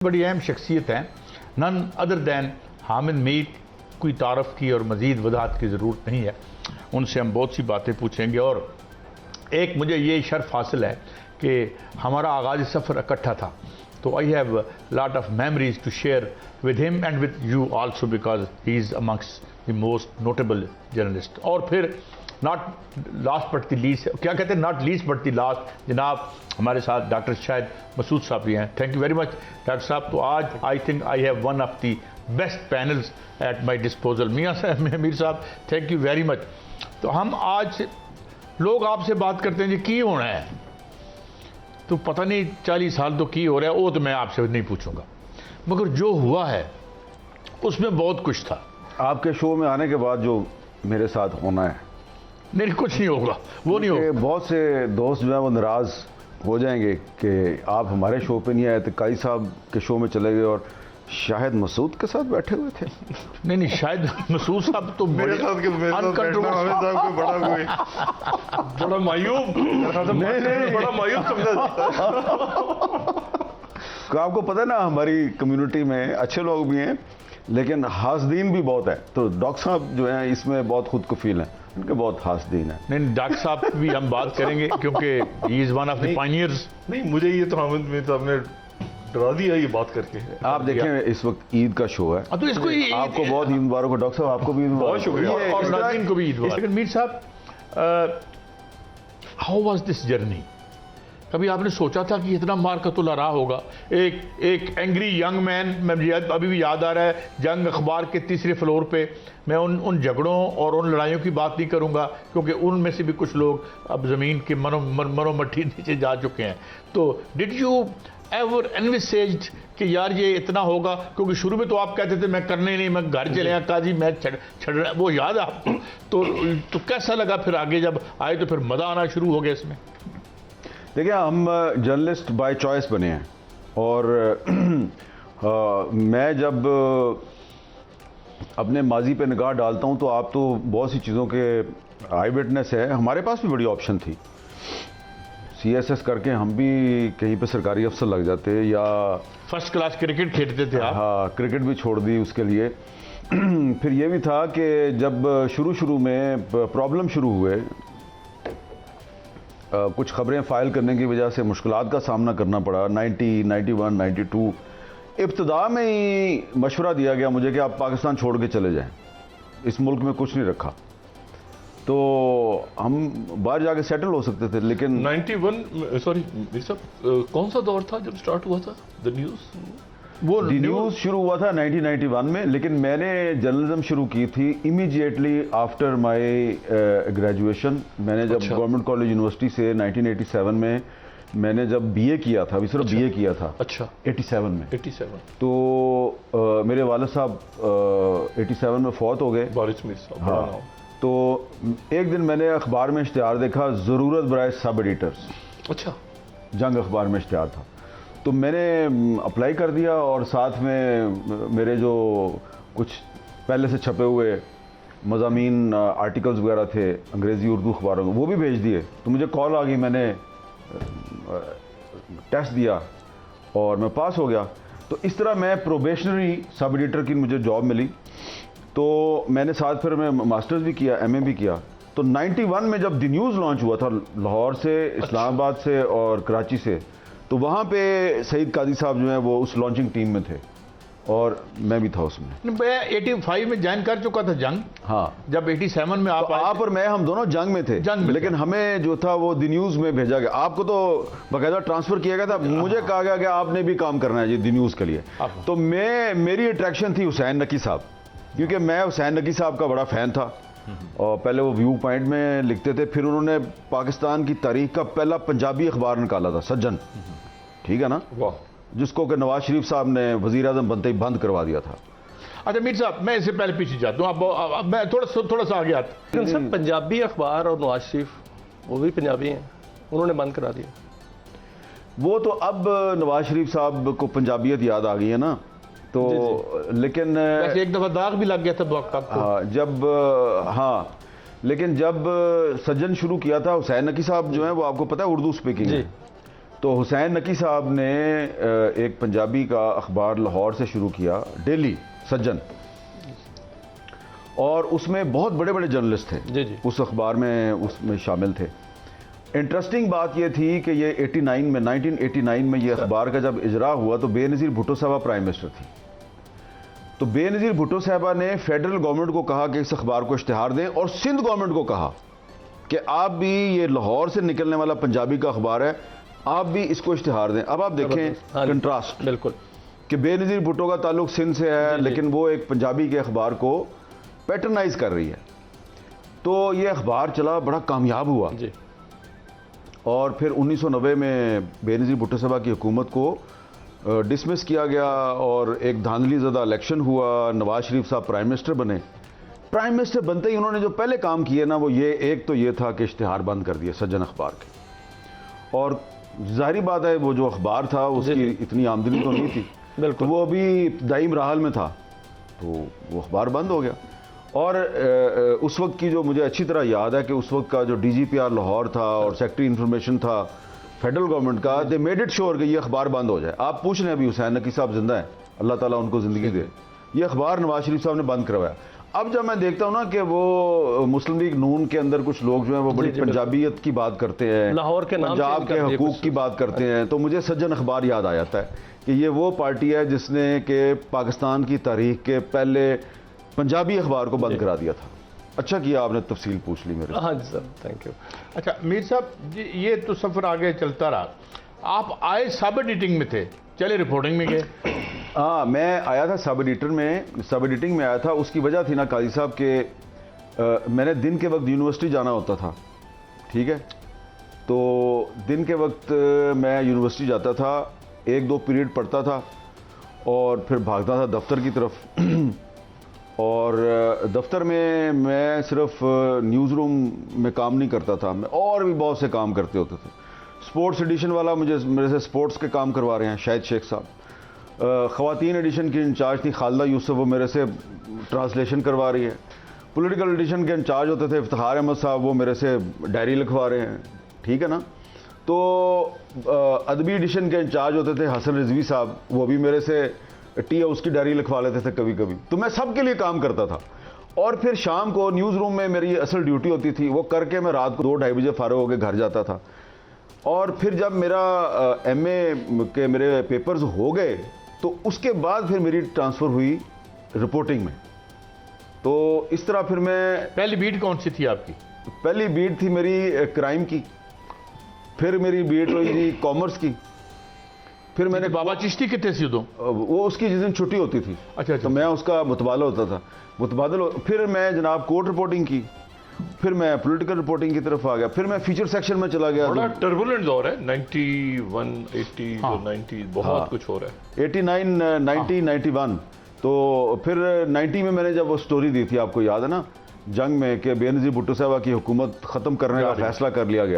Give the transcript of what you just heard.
बड़ी अहम शख्सियत हैं, none other than Hamid Mir. कोई तारफ़ की और मज़ीद वजाहत की ज़रूरत नहीं है, उनसे हम बहुत सी बातें पूछेंगे। और एक मुझे ये शर्फ हासिल है कि हमारा आगाज़ सफ़र इकट्ठा था, तो I have lot of memories to share with him and with you also because he is amongst the most notable journalist. और फिर not last but the least, क्या कहते हैं, not least but the last, जनाब हमारे साथ doctor Shahid Masood साहब भी हैं। Thank you very much doctor साहब। तो आज I think I have one of the best panels at my disposal. मियाँ साहब, मीर साहब, थैंक यू वेरी मच। तो हम आज लोग आपसे बात करते हैं जी की होना है, तो पता नहीं 40 साल तो की हो रहा है, वो तो मैं आपसे नहीं पूछूंगा, मगर जो हुआ है उसमें बहुत कुछ था। आपके शो में आने के बाद जो मेरे साथ होना है, नहीं कुछ नहीं होगा, वो नहीं होगा। बहुत से दोस्त जो है वो नाराज़ हो जाएंगे कि आप हमारे शो पे नहीं आए थे, काई साहब के शो में चले गए और शाहिद मसूद के साथ बैठे हुए थे। नहीं शाहिद मसूद साहब तो मेरे साथ के बड़ा मायूब, नहीं बड़ा मायूब समझा जाता है। तो आपको पता है ना, हमारी कम्युनिटी में अच्छे लोग भी हैं लेकिन हासदीन भी बहुत है। तो डॉक्टर साहब जो हैं इसमें बहुत खुद को फील है, उनके बहुत हासदीन है। नहीं डॉक्टर साहब भी हम बात करेंगे क्योंकि he is one of the pioneers. नहीं मुझे ये तो हामिद मीर साहब ने डरा दिया ये बात करके। आप देखें इस वक्त ईद का शो है, तो इसको आपको बहुत ईद मुबारक हो डॉक्टर साहब, आपको भी ईद मुबारक। बहुत शुक्रिया। और नाज़रीन को भी ईद मुबारक। लेकिन मीर साहब, हाउ वाज दिस जर्नी? कभी आपने सोचा था कि इतना मारकतुल रहा होगा? एक एंग्री यंग मैन, मुझे अभी भी याद आ रहा है, जंग अखबार के तीसरे फ्लोर पे, मैं उन झगड़ों और उन लड़ाइयों की बात नहीं करूंगा क्योंकि उनमें से भी कुछ लोग अब ज़मीन के मरोमट्टी नीचे जा चुके हैं। तो डिड यू एवर एनविसेज्ड कि यार ये इतना होगा? क्योंकि शुरू में तो आप कहते थे मैं करने नहीं, मैं घर चले आया काजी, मैं छड़ वो याद है आपको? तो कैसा लगा फिर आगे जब आए तो फिर मज़ा आना शुरू हो गया इसमें? देखिए, हम जर्नलिस्ट बाय चॉइस बने हैं और मैं जब अपने माजी पे निगाह डालता हूं तो आप तो बहुत सी चीज़ों के आई विटनेस है। हमारे पास भी बड़ी ऑप्शन थी, CSS करके हम भी कहीं पे सरकारी अफसर लग जाते या फर्स्ट क्लास क्रिकेट खेलते थे आप। हाँ, क्रिकेट भी छोड़ दी उसके लिए। फिर ये भी था कि जब शुरू में प्रॉब्लम शुरू हुए, कुछ खबरें फाइल करने की वजह से मुश्किलात का सामना करना पड़ा। 90, 91, 92 इब्तिदा में ही मशवरा दिया गया मुझे कि आप पाकिस्तान छोड़ के चले जाएं, इस मुल्क में कुछ नहीं रखा, तो हम बाहर जाके सेटल हो सकते थे। लेकिन 91 सॉरी मीर साहब, कौन सा दौर था जब स्टार्ट हुआ था द न्यूज़? वो न्यूज़ शुरू हुआ था 1991 में, लेकिन मैंने जर्नलिज्म शुरू की थी इमीडिएटली आफ्टर माय ग्रेजुएशन। मैंने जब गवर्नमेंट कॉलेज यूनिवर्सिटी से 1987 में मैंने जब BA किया था, अभी सिर्फ BA किया था। अच्छा, 87 में। 87 तो मेरे वालिद साहब 87 में फौत हो गए, बारिश मीर साहब। हाँ, तो एक दिन मैंने अखबार में इश्तिहार देखा, ज़रूरत बराए सब एडिटर्स। अच्छा, जंग अखबार में इश्तिहार था, तो मैंने अप्लाई कर दिया और साथ में मेरे जो कुछ पहले से छपे हुए मज़ामीन आर्टिकल्स वगैरह थे अंग्रेज़ी उर्दू अखबारों में, वो भी भेज दिए। तो मुझे कॉल आ गई, मैंने टेस्ट दिया और मैं पास हो गया। तो इस तरह मैं प्रोबेशनरी सब एडिटर की मुझे जॉब मिली। तो मैंने साथ फिर मैं मास्टर्स भी किया, MA भी किया। तो 91 में जब द न्यूज़ लॉन्च हुआ था लाहौर से, इस्लामाबाद से और कराची से, तो वहाँ पे सईद काजी साहब जो हैं वो उस लॉन्चिंग टीम में थे और मैं भी था उसमें। मैं 85 में ज्वाइन कर चुका था जंग। हाँ, जब 87 में आप तो आप और मैं, हम दोनों जंग में थे, लेकिन हमें जो था वो द न्यूज़ में भेजा गया। आपको तो बाकायदा ट्रांसफ़र किया गया था, मुझे कहा गया कि आपने भी काम करना है जी द न्यूज़ के लिए। तो मेरी अट्रैक्शन थी हुसैन नकी साहब, क्योंकि मैं हुसैन नकी साहब का बड़ा फ़ैन था और पहले वो व्यू पॉइंट में लिखते थे। फिर उन्होंने पाकिस्तान की तारीख का पहला पंजाबी अखबार निकाला था, सज्जन, ठीक है ना, वाह, जिसको कि नवाज शरीफ साहब ने वज़ीर आज़म बनते ही बंद करवा दिया था। अच्छा मीर साहब, मैं इससे पहले पीछे जाता हूँ, अब मैं थोड़ा सा आगे आता। लेकिन सर पंजाबी अखबार और नवाज शरीफ वो भी पंजाबी हैं, उन्होंने बंद करा दिया। वो तो अब नवाज शरीफ साहब को पंजाबियत याद आ गई है ना, तो जी। लेकिन वैसे एक दफ़ा दाग भी लग गया था हाँ, हाँ, लेकिन जब सज्जन शुरू किया था, हुसैन नकी साहब जो है वो आपको पता है उर्दू स्पीकिंग है, तो हुसैन नकी साहब ने एक पंजाबी का अखबार लाहौर से शुरू किया, डेली सज्जन, और उसमें बहुत बड़े बड़े जर्नलिस्ट थे जी जी। उस अखबार में, उसमें शामिल थे। इंटरेस्टिंग बात यह थी कि ये 1989 में ये अखबार का जब इजरा हुआ तो बेनज़ीर भुट्टो साहबा प्राइम मिनिस्टर थी। तो बेनज़ीर भुट्टो साहबा ने फेडरल गवर्नमेंट को कहा कि इस अखबार को इश्तिहार दें, और सिंध गवर्नमेंट को कहा कि आप भी, ये लाहौर से निकलने वाला पंजाबी का अखबार है, आप भी इसको इश्तिहार दें। अब आप देखें कंट्रास्ट, बिल्कुल, कि बेनज़ीर भुट्टो का ताल्लुक सिंध से है, लेकिन वो एक पंजाबी के अखबार को पैटर्नाइज कर रही है। तो ये अखबार चला, बड़ा कामयाब हुआ जी। और फिर 1990 में बेनज़ीर भुट्टो साहबा की हुकूमत को डिसमिस किया गया और एक धांधली ज़दा इलेक्शन हुआ, नवाज शरीफ साहब प्राइम मिनिस्टर बने। प्राइम मिनिस्टर बनते ही उन्होंने जो पहले काम किए ना, वो ये, एक तो ये था कि इश्तिहार बंद कर दिए सज्जन अखबार के, और जाहिर बात है वो जो अखबार था उसकी इतनी आमदनी तो नहीं थी, बिल्कुल, तो वो अभी इब्तदाई मराहल में था, तो वो अखबार बंद हो गया। और उस वक्त की जो मुझे अच्छी तरह याद है कि उस वक्त का जो DGPR लाहौर था और सेक्रेटरी इंफॉर्मेशन था फेडरल गवर्नमेंट का, दे मेड इट श्योर कि ये अखबार बंद हो जाए। आप पूछ रहे हैं, अभी हुसैन नकी साहब जिंदा है, अल्लाह ताला उनको ज़िंदगी दे, ये अखबार नवाज शरीफ साहब ने बंद करवाया। अब जब मैं देखता हूँ ना कि वो मुस्लिम लीग नून के अंदर कुछ लोग जो हैं वो बड़ी पंजाबियत की बात करते हैं, लाहौर के नाम पंजाब के हकूक की बात करते हैं, तो मुझे सज्जन अखबार याद आ जाता है कि ये वो पार्टी है जिसने कि पाकिस्तान की तारीख के पहले पंजाबी अखबार को बंद करा दिया था। अच्छा किया आपने तफसील पूछ ली मेरे। हाँ जी सर, थैंक यू। अच्छा मीर साहब जी, ये तो सफ़र आगे चलता रहा, आप आए सब एडिटिंग में थे, चले रिपोर्टिंग में गए? हाँ, मैं आया था सब एडिटिंग में आया था। उसकी वजह थी ना काजी साहब के मैंने दिन के वक्त यूनिवर्सिटी जाना होता था, ठीक है, तो दिन के वक्त मैं यूनिवर्सिटी जाता था, 1-2 पीरियड पढ़ता था और फिर भागता था दफ्तर की तरफ और दफ्तर में मैं सिर्फ न्यूज़ रूम में काम नहीं करता था, मैं और भी बहुत से काम करते होते थे। स्पोर्ट्स एडिशन वाला मेरे से स्पोर्ट्स के काम करवा रहे हैं शाहिद शेख साहब। ख़वातीन एडिशन की इंचार्ज थी खालिदा यूसुफ, वो मेरे से ट्रांसलेशन करवा रही है। पॉलिटिकल एडिशन के इंचार्ज होते थे इफ्तिखार अहमद साहब, वो मेरे से डायरी लिखवा रहे हैं, ठीक है ना। तो अदबी एडिशन के इंचार्ज होते थे हसन रिजवी साहब, वो भी मेरे से टी हाउस की डायरी लिखवा लेते थे कभी कभी। तो मैं सबके लिए काम करता था और फिर शाम को न्यूज़ रूम में मेरी असल ड्यूटी होती थी, वो करके मैं रात को 2-2:30 बजे फारिग होकर घर जाता था। और फिर जब मेरा MA के मेरे पेपर्स हो गए तो उसके बाद फिर मेरी ट्रांसफ़र हुई रिपोर्टिंग में। तो इस तरह फिर मैं, पहली बीट कौन सी थी आपकी? पहली बीट थी मेरी क्राइम की, फिर मेरी बीट हुई थी कॉमर्स की, फिर मैंने बाबा चिश्ती कितने सी उदो? वो उसकी जिस दिन छुट्टी होती थी, अच्छा, तो मैं उसका मुतबादल होता था, फिर मैं जनाब कोर्ट रिपोर्टिंग की, फिर मैं पॉलिटिकल रिपोर्टिंग की तरफ आ गया, फिर मैं फीचर सेक्शन में चला गया। बड़ा टर्बुलेंट दौर है, 91, 80, 90, बहुत कुछ हो रहा है। 89, 90, 91, तो फिर 90 में मैंने जब वो स्टोरी दी थी, आपको याद है ना, जंग में, कि बेनज़ीर भुट्टो साहबा की हुकूमत ख़त्म करने का फैसला कर लिया गया।